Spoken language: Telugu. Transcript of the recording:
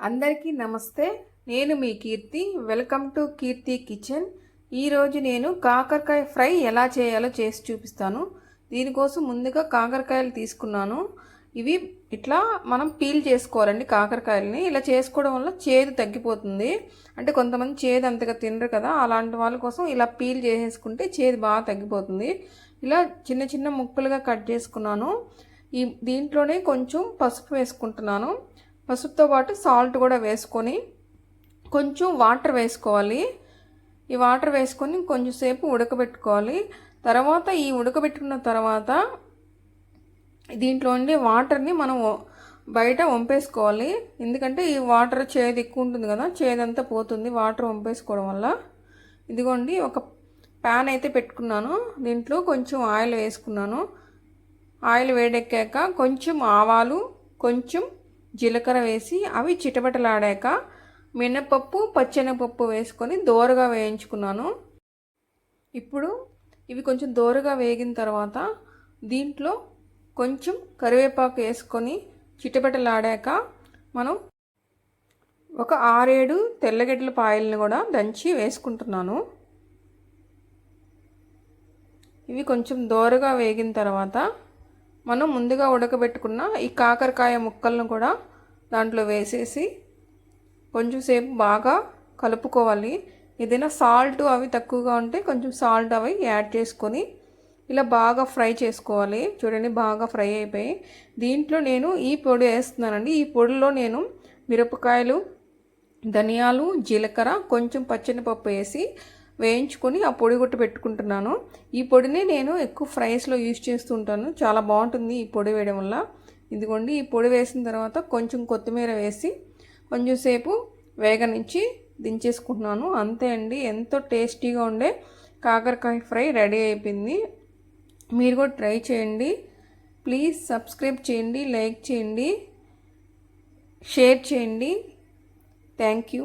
అందరికీ నమస్తే. నేను మీ Keerthi. Welcome to Keerthi kitchen. ఈరోజు నేను కాకరకాయ ఫ్రై ఎలా చేయాలో చేసి చూపిస్తాను. దీనికోసం ముందుగా కాకరకాయలు తీసుకున్నాను. ఇవి ఇట్లా మనం పీల్ చేసుకోవాలండి. కాకరకాయలని ఇలా చేసుకోవడం వల్ల చేదు తగ్గిపోతుంది. అంటే కొంతమంది చేదు అంతగా తినరు కదా, అలాంటి వాళ్ళ కోసం ఇలా పీల్ చేసేసుకుంటే చేదు బాగా తగ్గిపోతుంది. ఇలా చిన్న చిన్న ముక్కలుగా కట్ చేసుకున్నాను. దీంట్లోనే కొంచెం పసుపు వేసుకుంటున్నాను. పసుపుతో పాటు సాల్ట్ కూడా వేసుకొని కొంచెం వాటర్ వేసుకోవాలి. ఈ వాటర్ వేసుకొని కొంచెం సేపు ఉడకబెట్టుకోవాలి. తర్వాత ఈ ఉడకబెట్టుకున్న తర్వాత దీంట్లో ఉండే వాటర్ని మనం బయట వంపేసుకోవాలి. ఎందుకంటే ఈ వాటర్ చేదు ఎక్కువ ఉంటుంది కదా, చేదంతా పోతుంది వాటర్ వంపేసుకోవడం వల్ల. ఇదిగోండి, ఒక ప్యాన్ అయితే పెట్టుకున్నాను. దీంట్లో కొంచెం ఆయిల్ వేసుకున్నాను. ఆయిల్ వేడెక్కాక కొంచెం ఆవాలు, కొంచెం జీలకర్ర వేసి అవి చిటపటలాడాక మినపప్పు, పచ్చెనగపప్పు వేసుకొని దోరగా వేయించుకున్నాను. ఇప్పుడు ఇవి కొంచెం దోరగా వేగిన తర్వాత దీంట్లో కొంచెం కరివేపాకు వేసుకొని చిటపటలాడాక మనం ఒక 6-7 తెల్లగడ్డల పాయలను కూడా దంచి వేసుకుంటున్నాను. ఇవి కొంచెం దోరగా వేగిన తర్వాత మనం ముందుగా ఉడకబెట్టుకున్న ఈ కాకరకాయ ముక్కలను కూడా దాంట్లో వేసేసి కొంచెం సేపు బాగా కలుపుకోవాలి. ఏదైనా సాల్ట్ అవి తక్కువగా ఉంటే కొంచెం సాల్ట్ అవి యాడ్ చేసుకొని ఇలా బాగా ఫ్రై చేసుకోవాలి. చూడండి, బాగా ఫ్రై అయిపోయి దీంట్లో నేను ఈ పొడి వేస్తున్నానండి. ఈ పొడిలో నేను మిరపకాయలు, ధనియాలు, జీలకర్ర, కొంచెం పచ్చెనపప్పు వేసి వేయించుకొని ఆ పొడి కొట్టి పెట్టుకుంటున్నాను. ఈ పొడిని నేను ఎక్కువ ఫ్రైస్లో యూజ్ చేస్తుంటాను. చాలా బాగుంటుంది ఈ పొడి వేయడం వల్ల. ఇదిగోండి, ఈ పొడి వేసిన తర్వాత కొంచెం కొత్తిమీర వేసి కొంచెం సేపు వేగనించి దించేసుకుంటున్నాను. అంతే అండి, ఎంతో టేస్టీగా ఉండే కాకరకాయ ఫ్రై రెడీ అయిపోయింది. మీరు కూడా ట్రై చేయండి. ప్లీజ్ సబ్స్క్రైబ్ చేయండి, లైక్ చేయండి, షేర్ చేయండి. Thank you.